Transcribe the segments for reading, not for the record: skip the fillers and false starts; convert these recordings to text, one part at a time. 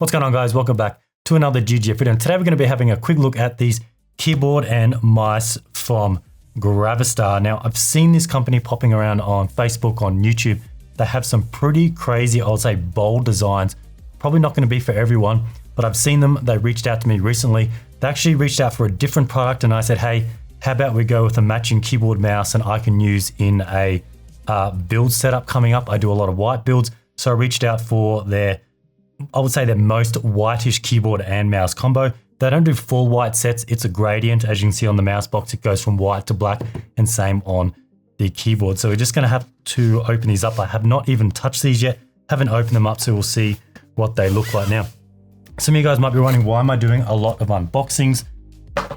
What's going on, guys? Welcome back to another GGF video. And today we're going to be having a quick look at these keyboard and mice from GravaStar. Now, I've seen this company popping around on Facebook, on YouTube. They have some pretty crazy, I would say, bold designs. Probably not going to be for everyone, but I've seen them. They reached out to me recently. They actually reached out for a different product, and I said, hey, how about we go with a matching keyboard mouse and I can use in a build setup coming up. I do a lot of white builds, so I reached out for their, I would say, their most whitish keyboard and mouse combo. They don't do full white sets. It's a gradient. As you can see on the mouse box, it goes from white to black, and same on the keyboard. So we're just going to have to open these up. I have not even touched these yet. Haven't opened them up, so we'll see what they look like now. Some of you guys might be wondering, why am I doing a lot of unboxings?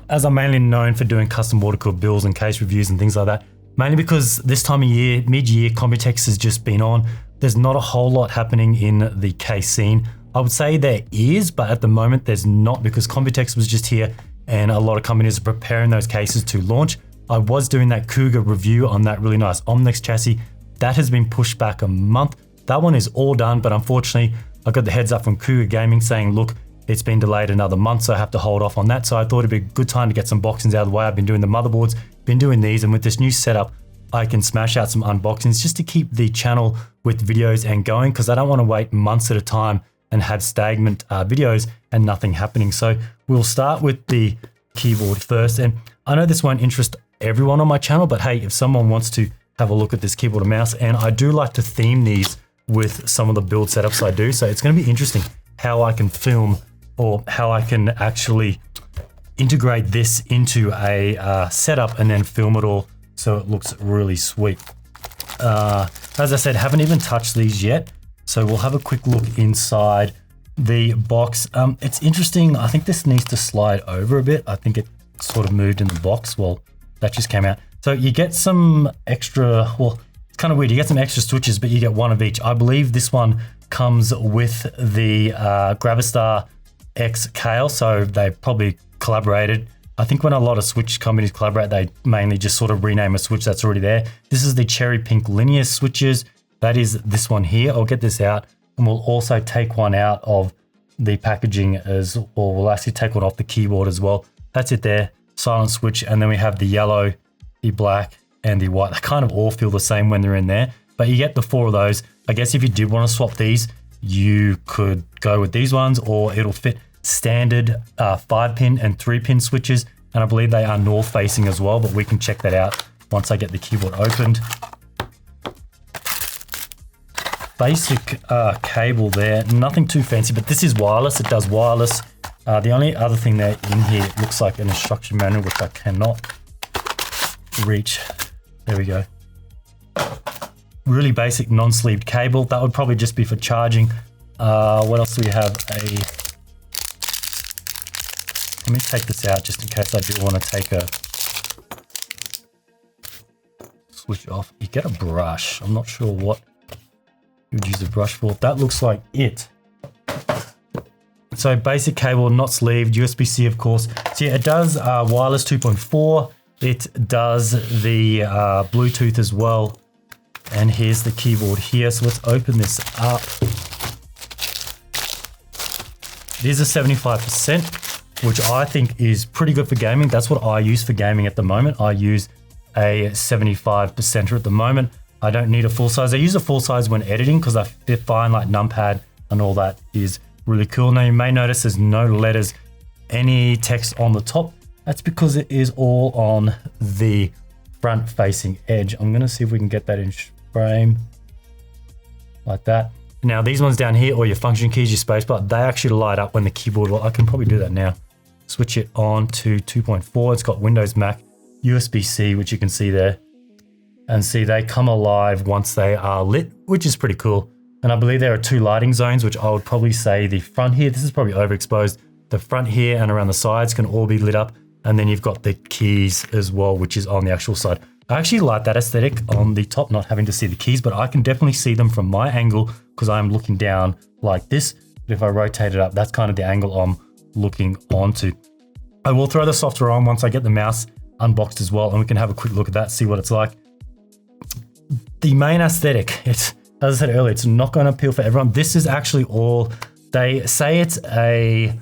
As I'm mainly known for doing custom water-cooled builds and case reviews and things like that. Mainly because this time of year, mid-year, Computex has just been on. There's not a whole lot happening in the case scene. I would say there is, but at the moment there's not, because Computex was just here and a lot of companies are preparing those cases to launch. I was doing that Cougar review on that really nice Omnics chassis. That has been pushed back a month. That one is all done, but unfortunately, I got the heads up from Cougar Gaming saying, look, it's been delayed another month, so I have to hold off on that. So I thought it'd be a good time to get some boxings out of the way. I've been doing the motherboards, been doing these, and with this new setup, I can smash out some unboxings just to keep the channel with videos and going, because I don't want to wait months at a time and have stagnant videos and nothing happening. So we'll start with the keyboard first. And I know this won't interest everyone on my channel, but hey, if someone wants to have a look at this keyboard and mouse, and I do like to theme these with some of the build setups I do. So it's going to be interesting how I can film, or how I can actually integrate this into a setup and then film it all so it looks really sweet. As I said, haven't even touched these yet. So we'll have a quick look inside the box. It's interesting. I think this needs to slide over a bit. I think it sort of moved in the box. Well, that just came out. So you get some extra, well, it's kind of weird. You get some extra switches, but you get one of each. I believe this one comes with the GravaStar X Kale, so they probably collaborated. I think when a lot of switch companies collaborate, they mainly just sort of rename a switch that's already there. This is the cherry pink linear switches. That is this one here. I'll get this out, and we'll also take one out of the packaging as, or we'll actually take one off the keyboard as well. That's it there, silent switch. And then we have the yellow, the black, and the white. They kind of all feel the same when they're in there, but you get the 4 of those. I guess if you did want to swap these, you could go with these ones, or it'll fit standard 5-pin and 3-pin switches. And I believe they are north facing as well, but we can check that out once I get the keyboard opened. Basic cable there, nothing too fancy, but this is wireless. It does wireless. The only other thing there in here, it looks like an instruction manual, which I cannot reach. There we go. Really basic non-sleeved cable. That would probably just be for charging. What else do we have? Let me take this out just in case I do want to take a switch off. You get a brush. I'm not sure what you would use a brush for. That looks like it. So basic cable, not sleeved, USB-C of course. So yeah, it does wireless 2.4. It does the Bluetooth as well. And here's the keyboard here. So let's open this up. It is a 75%, which I think is pretty good for gaming. That's what I use for gaming at the moment. I use a 75%er at the moment. I don't need a full size. I use a full size when editing because I find like numpad and all that is really cool. Now you may notice there's no letters, any text on the top. That's because it is all on the front facing edge. I'm gonna see if we can get that in frame like that. Now these ones down here, or your function keys, your spacebar, they actually light up when the keyboard, well, I can probably do that now. Switch it on to 2.4. It's got Windows, Mac, USB-C, which you can see there. And see, they come alive once they are lit, which is pretty cool. And I believe there are 2 lighting zones, which I would probably say the front here, this is probably overexposed. The front here and around the sides can all be lit up. And then you've got the keys as well, which is on the actual side. I actually like that aesthetic on the top, not having to see the keys, but I can definitely see them from my angle because I'm looking down like this. But if I rotate it up, that's kind of the angle I'm looking onto. I will throw the software on once I get the mouse unboxed as well, and we can have a quick look at that, see what it's like. The main aesthetic, it's, as I said earlier, it's not going to appeal for everyone. This is actually all They say it's a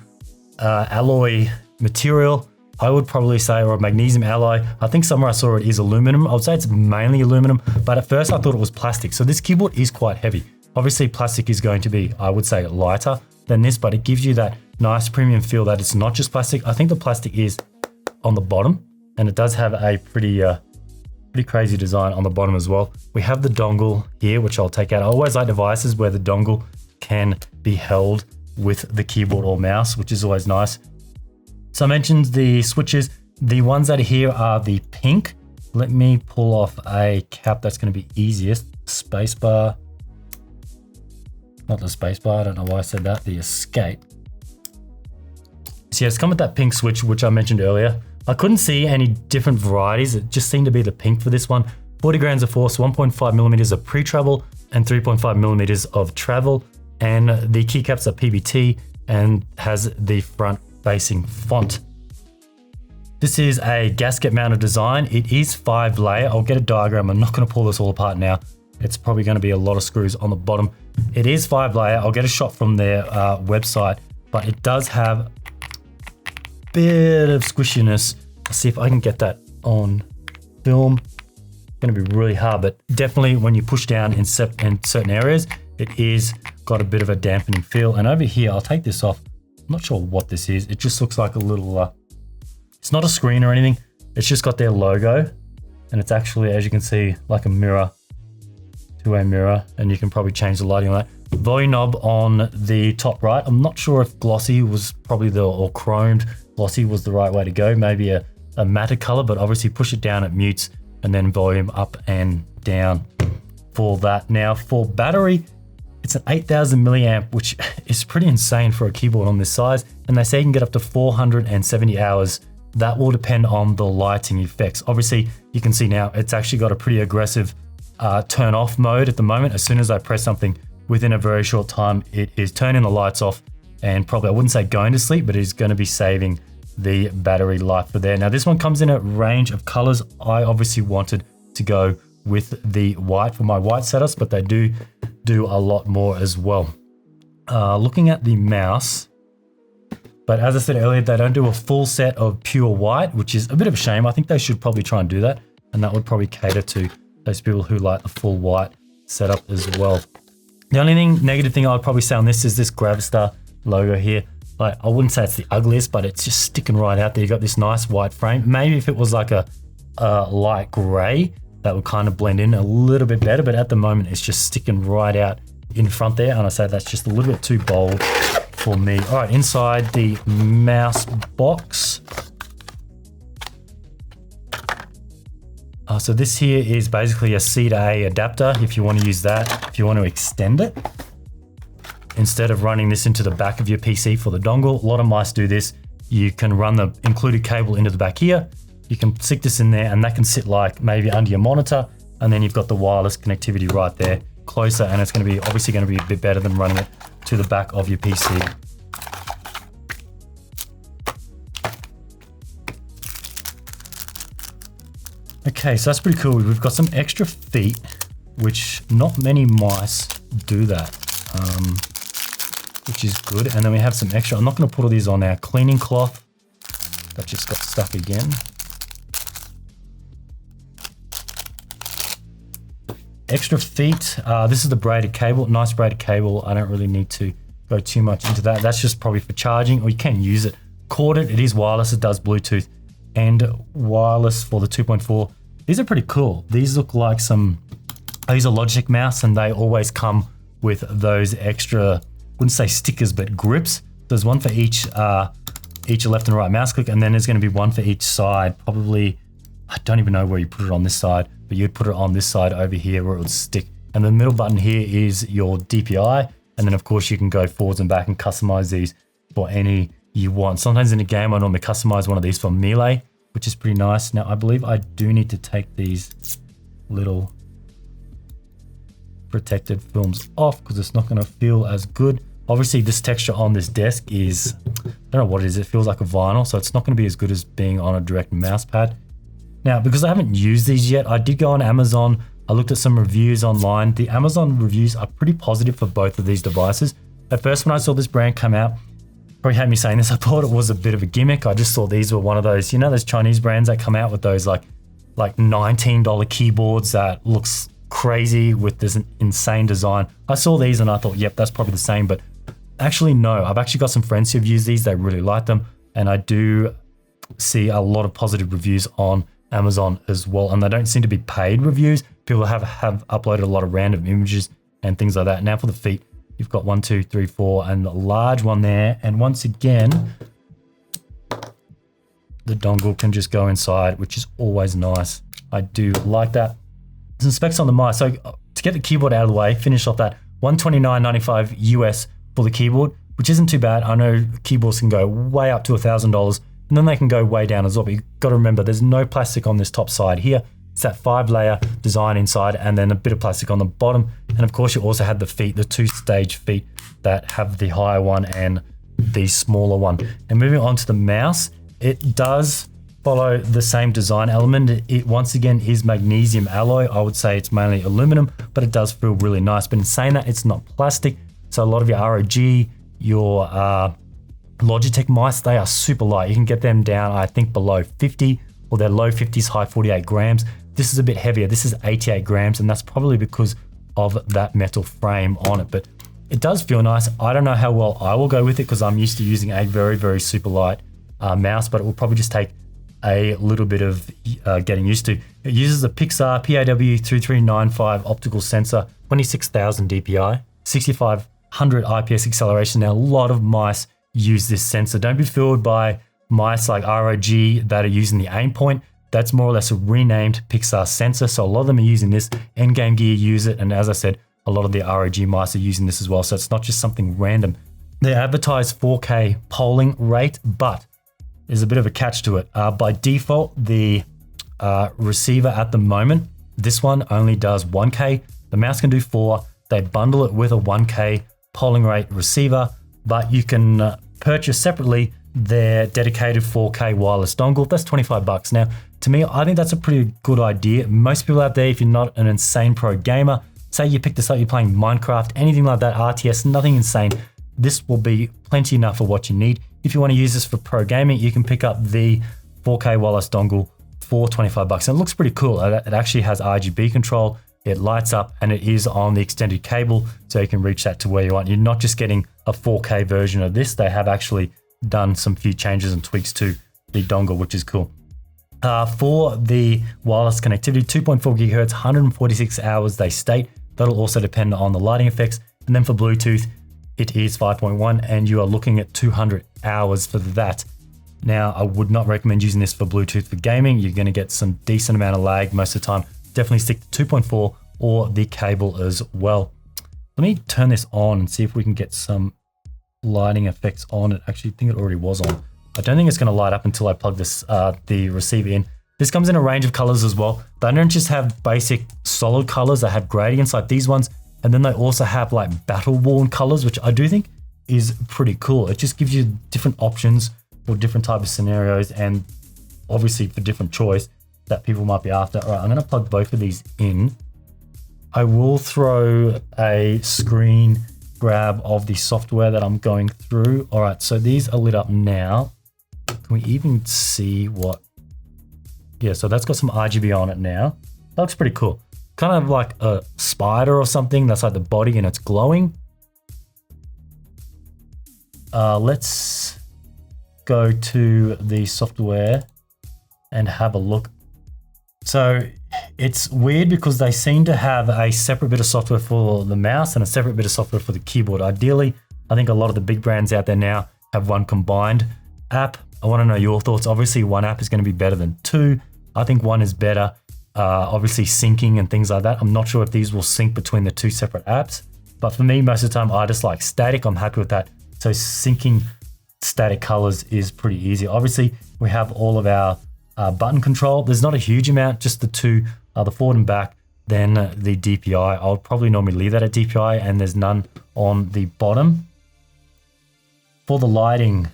alloy material. I would probably say, or a magnesium alloy. I think somewhere I saw it is aluminum. I would say it's mainly aluminum, but at first I thought it was plastic. So this keyboard is quite heavy. Obviously plastic is going to be, I would say, lighter than this, but it gives you that nice premium feel that it's not just plastic. I think the plastic is on the bottom, and it does have a pretty crazy design on the bottom as well. We have the dongle here, which I'll take out. I always like devices where the dongle can be held with the keyboard or mouse, which is always nice. So I mentioned the switches. The ones that are here are the pink. Let me pull off a cap that's going to be easiest. Spacebar. Not the spacebar, I don't know why I said that. The escape. So yeah, it's come with that pink switch, which I mentioned earlier. I couldn't see any different varieties. It just seemed to be the pink for this one. 40 grams of force, 1.5 millimeters of pre-travel, and 3.5 millimeters of travel. And the keycaps are PBT and has the front facing font. This is a gasket mounted design. It is 5-layer. I'll get a diagram. I'm not going to pull this all apart now. It's probably going to be a lot of screws on the bottom. It is 5-layer. I'll get a shot from their website, but it does have a bit of squishiness. Let's see if I can get that on film. It's going to be really hard, but definitely when you push down in certain areas, it is got a bit of a dampening feel. And over here, I'll take this off. I'm not sure what this is. It just looks like a little, it's not a screen or anything. It's just got their logo, and it's actually, as you can see, like a mirror, two-way mirror, and you can probably change the lighting on that. Volume knob on the top right. I'm not sure if glossy was probably or chromed glossy was the right way to go. Maybe a matte color, but obviously push it down, it mutes, and then volume up and down for that. Now for battery, it's an 8,000 milliamp, which is pretty insane for a keyboard on this size. And they say you can get up to 470 hours. That will depend on the lighting effects. Obviously, you can see now it's actually got a pretty aggressive turn off mode at the moment. As soon as I press something, within a very short time, it is turning the lights off and probably, I wouldn't say going to sleep, but it's going to be saving the battery life for there. Now this one comes in a range of colors. I obviously wanted to go with the white for my white setups, but they do a lot more as well. Looking at the mouse, but as I said earlier, they don't do a full set of pure white, which is a bit of a shame. I think they should probably try and do that, and that would probably cater to those people who like the full white setup as well. The only negative thing I would probably say on this is this GravaStar logo here. Like, I wouldn't say it's the ugliest, but it's just sticking right out there. You got this nice white frame. Maybe if it was like a light gray, that would kind of blend in a little bit better, but at the moment it's just sticking right out in front there, and I say that's just a little bit too bold for me. All right, inside the mouse box. So this here is basically a C to A adapter if you want to use that, if you want to extend it. Instead of running this into the back of your PC for the dongle, a lot of mice do this. You can run the included cable into the back here. You can stick this in there, and that can sit like maybe under your monitor, and then you've got the wireless connectivity right there closer, and it's going to be obviously going to be a bit better than running it to the back of your PC. Okay, so that's pretty cool. We've got some extra feet, which not many mice do that, which is good. And then we have some extra, I'm not going to put all these on our cleaning cloth. That just got stuck again. Extra feet. This is the braided cable, nice braided cable. I don't really need to go too much into that. That's just probably for charging, or you can use it. Corded, it is wireless, it does Bluetooth and wireless for the 2.4. These are pretty cool. These look like these are Logitech mouse, and they always come with those extra, wouldn't say stickers, but grips. There's one for each left and right mouse click, and then there's going to be one for each side. Probably, I don't even know where you put it on this side, but you'd put it on this side over here where it would stick. And the middle button here is your DPI. And then of course you can go forwards and back and customize these for any you want. Sometimes in a game, I normally customize one of these for melee, which is pretty nice. Now I believe I do need to take these little protected films off because it's not going to feel as good. Obviously this texture on this desk is, I don't know what it is, it feels like a vinyl, so it's not going to be as good as being on a direct mouse pad. Now, because I haven't used these yet, I did go on Amazon. I looked at some reviews online. The Amazon reviews are pretty positive for both of these devices. At first when I saw this brand come out, probably had me saying this, I thought it was a bit of a gimmick. I just thought these were one of those, you know, those Chinese brands that come out with those like $19 keyboards that looks crazy with this insane design. I saw these and I thought, yep, that's probably the same, but actually no. I've actually got some friends who've used these, they really like them, and I do see a lot of positive reviews on Amazon as well, and they don't seem to be paid reviews. People have uploaded a lot of random images and things like that. Now for the feet, you've got 1, 2, 3, 4, and a large one there. And once again, the dongle can just go inside, which is always nice. I do like that. Some specs on the mice. So to get the keyboard out of the way, finish off that $129.95 US for the keyboard, which isn't too bad. I know keyboards can go way up to $1,000, and then they can go way down as well. But you've got to remember, there's no plastic on this top side here. It's that 5-layer design inside, and then a bit of plastic on the bottom. And of course, you also have the feet, the 2-stage feet that have the higher one and the smaller one. And moving on to the mouse, it does follow the same design element. It once again is magnesium alloy. I would say it's mainly aluminum, but it does feel really nice. But in saying that, it's not plastic. So a lot of your ROG, your Logitech mice, they are super light. You can get them down, I think, below 50, or they're low 50s, high 48 grams. This is a bit heavier. This is 88 grams, and that's probably because of that metal frame on it. But it does feel nice. I don't know how well I will go with it because I'm used to using a very, very super light mouse, but it will probably just take a little bit of getting used to. It uses a Pixar PAW3395 optical sensor, 26,000 DPI, 6,500 IPS acceleration. Now, a lot of mice use this sensor. Don't be fooled by mice like ROG that are using the aim point. That's more or less a renamed Pixar sensor. So a lot of them are using this. Endgame Gear use it. And as I said, a lot of the ROG mice are using this as well. So it's not just something random. They advertise 4K polling rate, but there's a bit of a catch to it. By default, the receiver at the moment, this one only does 1K. The mouse can do 4. They bundle it with a 1K polling rate receiver, but you can purchase separately their dedicated 4K wireless dongle. That's $25. Now, to me, I think that's a pretty good idea. Most people out there, if you're not an insane pro gamer, say you pick this up, you're playing Minecraft, anything like that, RTS, nothing insane, this will be plenty enough for what you need. If you want to use this for pro gaming, you can pick up the 4K wireless dongle for $25. And it looks pretty cool. It actually has RGB control, it lights up, and it is on the extended cable, so you can reach that to where you want. You're not just getting a 4K version of this. They have actually done some few changes and tweaks to the dongle, which is cool. For the wireless connectivity, 2.4 gigahertz, 146 hours they state. That'll also depend on the lighting effects. And then for Bluetooth, it is 5.1, and you are looking at 200 hours for that. Now, I would not recommend using this for Bluetooth for gaming. You're going to get some decent amount of lag most of the time. Definitely stick to 2.4 or the cable as well. Let me turn this on and see if we can get some lighting effects on it. Actually, I think it already was on. I don't think it's going to light up until I plug this the receiver in. This comes in a range of colors as well. They don't just have basic solid colors. They have gradients like these ones. And then they also have like battle-worn colors, which I do think is pretty cool. It just gives you different options for different type of scenarios, and obviously for different choice that people might be after. All right, I'm going to plug both of these in. I will throw a screen grab of the software that I'm going through. All right, so these are lit up now. Can we even see what? Yeah, so that's got some RGB on it now. That looks pretty cool. Kind of like a spider or something. That's like the body and it's glowing. Let's go to the software and have a look. So it's weird because they seem to have a separate bit of software for the mouse and a separate bit of software for the keyboard. Ideally, I think a lot of the big brands out there now have one combined app. I want to know your thoughts. Obviously, one app is going to be better than two. I think one is better. Obviously, syncing and things like that. I'm not sure if these will sync between the two separate apps, but for me, most of the time, I just like static. I'm happy with that. So syncing static colors is pretty easy. Obviously, we have all of our button control. There's not a huge amount, just the two, the forward and back, then the DPI. I'll probably normally leave that at DPI, and there's none on the bottom. For the lighting,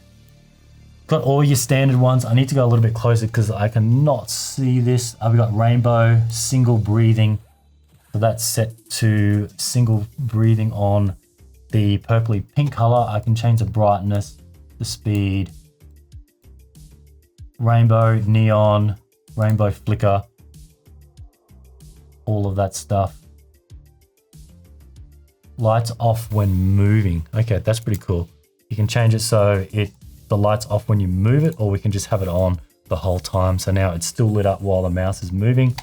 got all your standard ones. I need to go a little bit closer because I cannot see this. We've got rainbow, single breathing. So that's set to single breathing on the purpley pink color. I can change the brightness, the speed, rainbow, neon, rainbow flicker, all of that stuff. Lights off when moving. Okay, that's pretty cool. You can change it so the light's off when you move it, or we can just have it on the whole time. So now it's still lit up while the mouse is moving.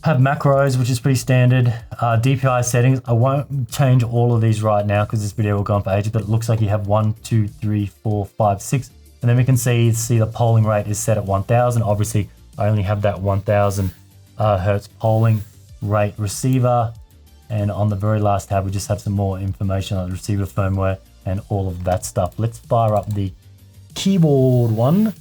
Have macros, which is pretty standard. DPI settings. I won't change all of these right now because this video will go on for ages, but it looks like you have 1, 2, 3, 4, 5, 6. And then we can see the polling rate is set at 1000. Obviously, I only have that 1000 hertz polling rate receiver. And on the very last tab, we just have some more information on the receiver firmware and all of that stuff. Let's fire up the keyboard one.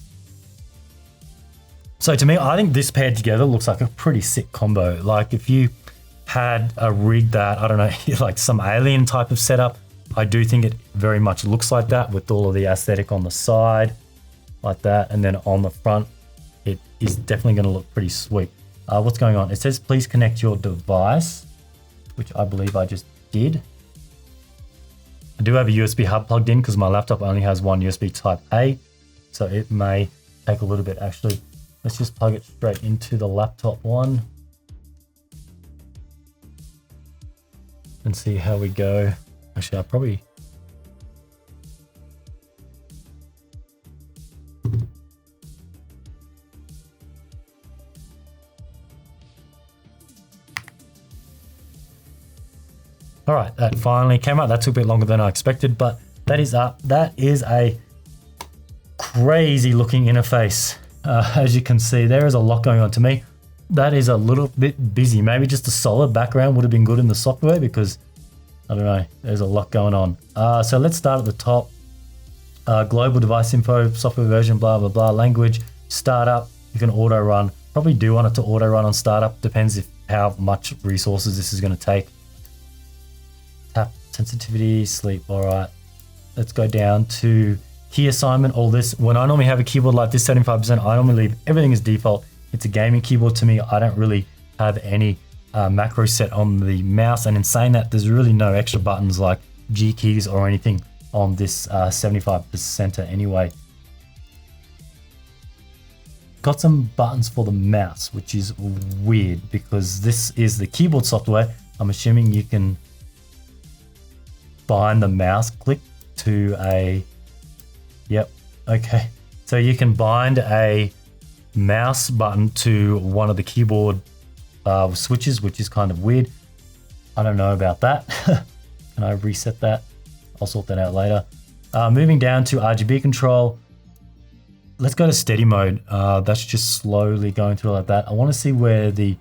So to me, I think this paired together looks like a pretty sick combo. Like if you had a rig that, I don't know, like some alien type of setup, I do think it very much looks like that with all of the aesthetic on the side like that. And then on the front, it is definitely going to look pretty sweet. What's going on? It says, please connect your device, which I believe I just did. I do have a USB hub plugged in because my laptop only has one USB type A. So it may take a little bit actually. Let's just plug it straight into the laptop one and see how we go. Actually, I'll probably... All right, that finally came out. That took a bit longer than I expected, but that is up. That is a crazy looking interface. As you can see, there is a lot going on. To me, that is a little bit busy. Maybe just a solid background would have been good in the software because, I don't know, there's a lot going on. So let's start at the top. Global device info, software version, blah, blah, blah. Language, startup, you can auto run. Probably do want it to auto run on startup. Depends how much resources this is going to take. Tap sensitivity, sleep, all right. Let's go down to key assignment, all this. When I normally have a keyboard like this, 75%, I normally leave everything as default. It's a gaming keyboard to me. I don't really have any macro set on the mouse. And in saying that, there's really no extra buttons like G keys or anything on this 75% anyway. Got some buttons for the mouse, which is weird because this is the keyboard software. I'm assuming you can bind the mouse click to a... Yep, okay. So you can bind a mouse button to one of the keyboard switches, which is kind of weird. I don't know about that. Can I reset that? I'll sort that out later. Moving down to RGB control. Let's go to steady mode. That's just slowly going through like that. I want to see where the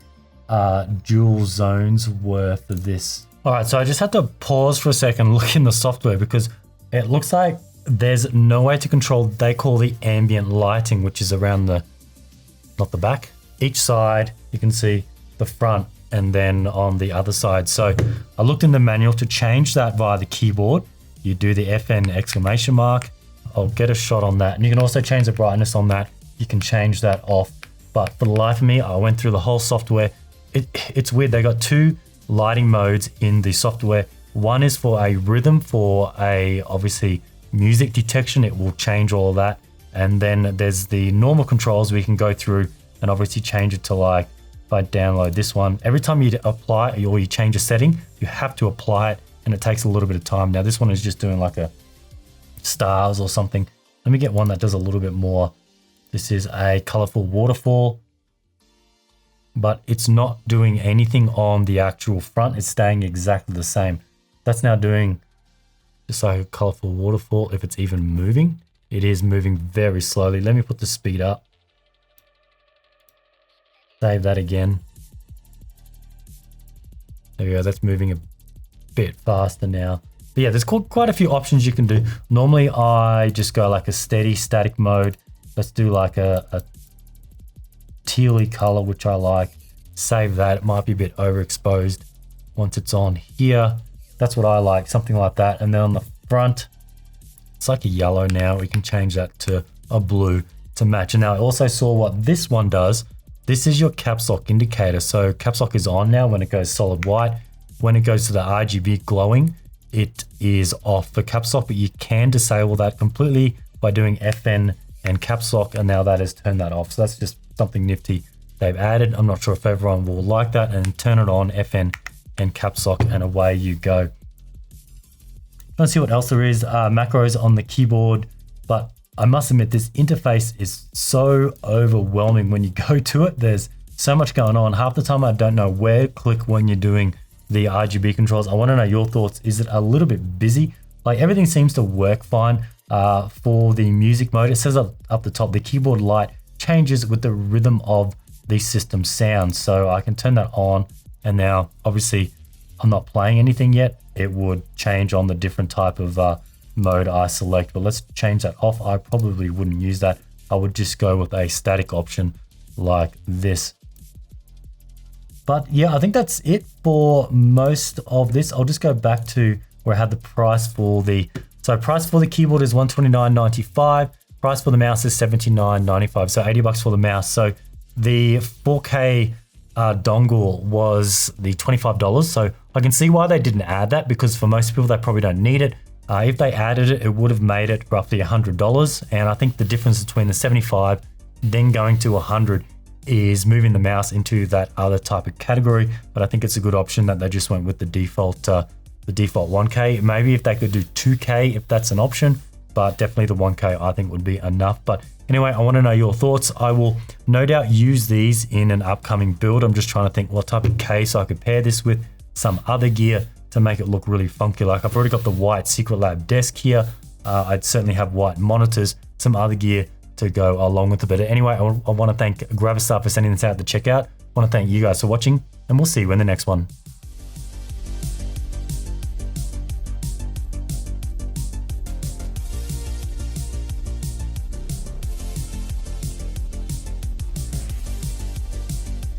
dual zones were for this. All right, so I just had to pause for a second, look in the software because it looks like there's no way to control, they call the ambient lighting, which is around the, not the back, each side. You can see the front and then on the other side. So I looked in the manual to change that via the keyboard. You do the FN exclamation mark. I'll get a shot on that. And you can also change the brightness on that. You can change that off. But for the life of me, I went through the whole software. It's weird. They got two lighting modes in the software. One is for a rhythm, for a obviously music detection. It will change all of that. And then there's the normal controls where you can go through and obviously change it to, like, if I download this one, every time you apply or you change a setting, you have to apply it and it takes a little bit of time. Now this one is just doing like a stars or something. Let me get one that does a little bit more. This is a colorful waterfall, but it's not doing anything on the actual front. It's staying exactly the same. That's now doing just like a colorful waterfall. If it's even moving, it is moving very slowly. Let me put the speed up. Save that again. There we go. That's moving a bit faster now. But yeah, there's quite a few options you can do. Normally I just go like a steady static mode. Let's do like a tealy color, which I like. Save that. It might be a bit overexposed once it's on here. That's what I like, something like that. And then on the front, it's like a yellow now. We can change that to a blue to match. And now I also saw what this one does. This is your caps lock indicator. So caps lock is on now when it goes solid white. when it goes to the RGB glowing, it is off for caps lock, but you can disable that completely by doing FN and caps lock, and now that has turned that off. So that's just something nifty they've added. I'm not sure if everyone will like that, and turn it on, FN and caps lock, and away you go. Let's see what else there is. Macros on the keyboard, but I must admit this interface is so overwhelming when you go to it. There's so much going on. Half the time I don't know where to click when you're doing the RGB controls. I want to know your thoughts. Is it a little bit busy? Like, everything seems to work fine for the music mode. It says up the top, the keyboard light changes with the rhythm of the system sound. So I can turn that on, and now obviously I'm not playing anything yet. It would change on the different type of mode I select, but let's change that off. I probably wouldn't use that. I would just go with a static option like this. But yeah, I think that's it for most of this. I'll just go back to where I had the price for the, so price for the keyboard is $129.95. Price for the mouse is $79.95. So $80 for the mouse. So the 4K dongle was the $25. So I can see why they didn't add that, because for most people, they probably don't need it. If they added it, it would have made it roughly $100. And I think the difference between the 75 then going to 100 is moving the mouse into that other type of category. But I think it's a good option that they just went with the default 1K. Maybe if they could do 2K, if that's an option, but definitely the 1K I think would be enough. But anyway, I want to know your thoughts. I will no doubt use these in an upcoming build. I'm just trying to think what type of case I could pair this with, some other gear to make it look really funky. Like, I've already got the white Secret Lab desk here. I'd certainly have white monitors, some other gear to go along with it. But anyway, I want to thank GravaStar for sending this out to check out. I want to thank you guys for watching, and we'll see you in the next one.